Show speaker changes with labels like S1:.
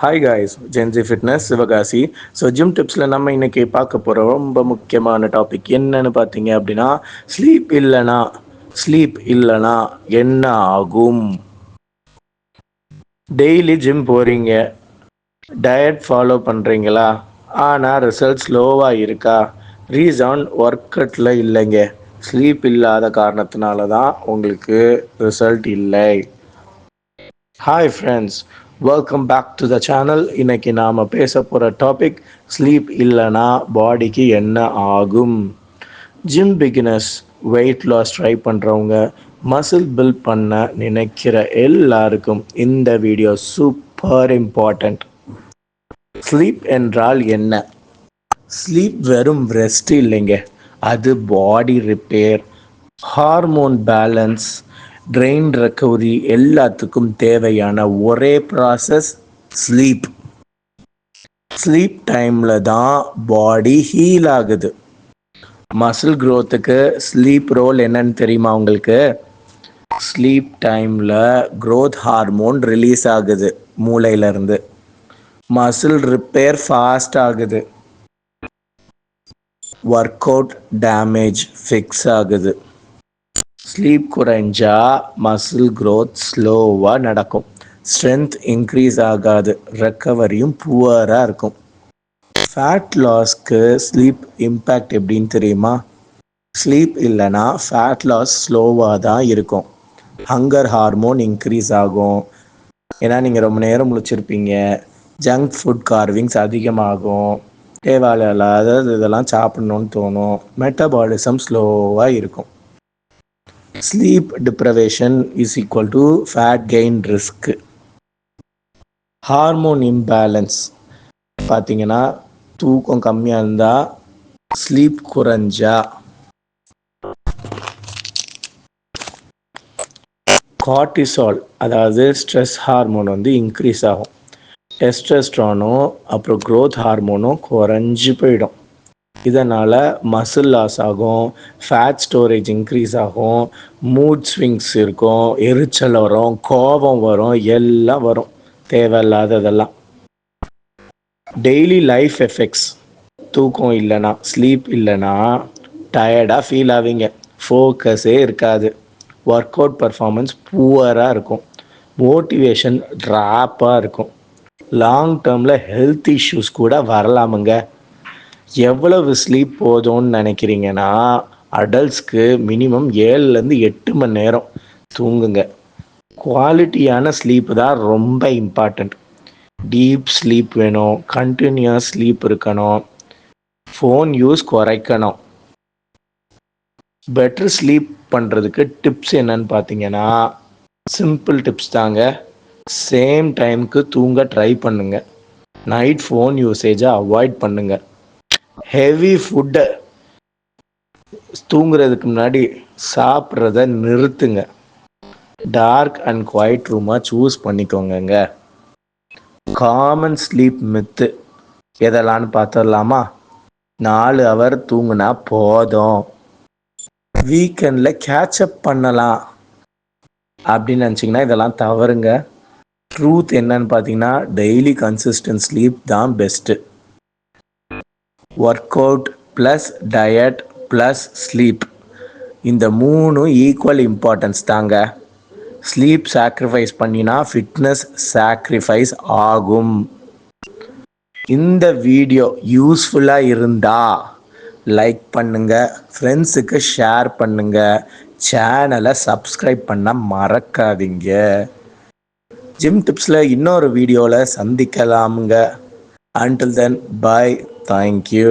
S1: Hi guys, Jency fitness Sivakasi. So gym டிப்ஸில் நம்ம இன்றைக்கி பார்க்க போகிற ரொம்ப முக்கியமான டாபிக் என்னன்னு பார்த்தீங்க அப்படின்னா, ஸ்லீப் இல்லைனா என்ன ஆகும். டெய்லி ஜிம் போகிறீங்க, டயட் ஃபாலோ பண்ணுறீங்களா, ஆனால் ரிசல்ட் ஸ்லோவாக இருக்கா? ரீசன் ஒர்க் அவுட்டில் இல்லைங்க, ஸ்லீப் இல்லாத காரணத்தினால தான் உங்களுக்கு ரிசல்ட் இல்லை. Hi friends, welcome back to the channel. இன்னைக்கு நாம் பேச போகிற டாபிக் ஸ்லீப் இல்லைனா பாடிக்கு என்ன ஆகும். Gym beginners, weight loss try பண்ணுறவங்க, மசில் பில்ட் பண்ண நினைக்கிற எல்லாருக்கும் இந்த வீடியோ சூப்பர் இம்பார்ட்டண்ட். ஸ்லீப் என்றால் என்ன? ஸ்லீப் வெறும் ரெஸ்ட் இல்லைங்க, அது body repair, hormone balance, train recovery எல்லாத்துக்கும் தேவையான ஒரே ப்ராசஸ் ஸ்லீப். ஸ்லீப் டைமில் தான் பாடி ஹீல் ஆகுது. மசில் க்ரோத்துக்கு ஸ்லீப் ரோல் என்னன்னு தெரியுமா உங்களுக்கு? ஸ்லீப் டைமில் க்ரோத் ஹார்மோன் ரிலீஸ் ஆகுது மூளையிலேருந்து. மசில் ரிப்பேர் ஃபாஸ்ட் ஆகுது. ஒர்க் அவுட் டேமேஜ் ஃபிக்ஸ் ஆகுது. ஸ்லீப் குறைஞ்சா மசில் க்ரோத் ஸ்லோவாக நடக்கும், ஸ்ட்ரென்த் இன்க்ரீஸ் ஆகாது, ரெக்கவரியும் புவராக இருக்கும். ஃபேட் லாஸ்க்கு ஸ்லீப் இம்பேக்ட் எப்படின்னு தெரியுமா? ஸ்லீப் இல்லைன்னா ஃபேட் லாஸ் ஸ்லோவாக தான் இருக்கும். ஹங்கர் ஹார்மோன் இன்க்ரீஸ் ஆகும், ஏன்னா நீங்கள் ரொம்ப நேரம் முழிச்சிருப்பீங்க. ஜங்க் ஃபுட் கார்விங்ஸ் அதிகமாகும், தேவையில்லாத இதெல்லாம் சாப்பிட்ணுன்னு தோணும். மெட்டபாலிசம் ஸ்லோவாக இருக்கும். Sleep deprivation is equal to fat gain risk. Hormone imbalance பார்த்தீங்கன்னா, தூக்கம் கம்மியாக இருந்தால், ஸ்லீப் குறைஞ்சா கார்டிசால் அதாவது ஸ்ட்ரெஸ் ஹார்மோன் இன்க்ரீஸ் ஆகும். டெஸ்டோஸ்டெரானும் அப்புறம் க்ரோத் ஹார்மோனும் குறைஞ்சி போயிடும். இதனால் மசில் லாஸ் ஆகும், ஃபேட் ஸ்டோரேஜ் இன்க்ரீஸ் ஆகும், மூட் ஸ்விங்ஸ் இருக்கும், எரிச்சல் வரும், கோபம் வரும், எல்லாம் வரும், தேவையில்லாததெல்லாம். Daily life effects. தூக்கம் இல்லைனா, ஸ்லீப் இல்லைனா டயர்டாக ஃபீல் ஆவீங்க, ஃபோக்கஸே இருக்காது, ஒர்க் அவுட் பர்ஃபார்மன்ஸ் புவராக இருக்கும், மோட்டிவேஷன் ட்ராப்பாக இருக்கும், லாங் டேர்மில் ஹெல்த் இஷ்யூஸ் கூட வரலாமுங்க. எவ்வளவு ஸ்லீப் போதும்னு நினைக்கிறீங்கன்னா, அடல்ட்ஸ்க்கு மினிமம் 7-8 மணி நேரம் தூங்குங்க. குவாலிட்டியான ஸ்லீப் தான் ரொம்ப இம்பார்ட்டண்ட். டீப் ஸ்லீப் வேணும், கண்டினியூஸ் ஸ்லீப் இருக்கணும், ஃபோன் யூஸ் குறைக்கணும். பெட்டர் ஸ்லீப் பண்ணுறதுக்கு டிப்ஸ் என்னன்னு பார்த்தீங்கன்னா, சிம்பிள் டிப்ஸ் தாங்க. சேம் டைமுக்கு தூங்க ட்ரை பண்ணுங்க. நைட் ஃபோன் யூசேஜை அவாய்ட் பண்ணுங்க. ஹெவி ஃபுட்டை தூங்குறதுக்கு முன்னாடி சாப்பிட்றத நிறுத்துங்க. டார்க் அண்ட் குவைட் ரூமாக சூஸ் பண்ணிக்கோங்க. காமன் ஸ்லீப் மித்து எதெல்லாம்னு பார்த்துடலாமா? 4 ஹவர் தூங்குனா போதும், வீக்கெண்டில் கேட்சப் பண்ணலாம் அப்படின்னு நினச்சிங்கன்னா இதெல்லாம் தவறுங்க. ட்ரூத் என்னன்னு பார்த்தீங்கன்னா, டெய்லி கன்சிஸ்டன்ட் ஸ்லீப் தான் best. Work out plus diet plus sleep, இந்த 3 ஈக்குவல் இம்பார்ட்டன்ஸ் தாங்க. ஸ்லீப் சாக்ரிஃபைஸ் பண்ணினா ஃபிட்னஸ் சாக்ரிஃபைஸ் ஆகும். இந்த வீடியோ யூஸ்ஃபுல்லாக இருந்தால் லைக் பண்ணுங்கள், ஃப்ரெண்ட்ஸுக்கு ஷேர் பண்ணுங்கள், சேனலை சப்ஸ்கிரைப் பண்ண மறக்காதீங்க. ஜிம் டிப்ஸில் இன்னொரு வீடியோவில் சந்திக்கலாமுங்க. Until then, bye. Thank you.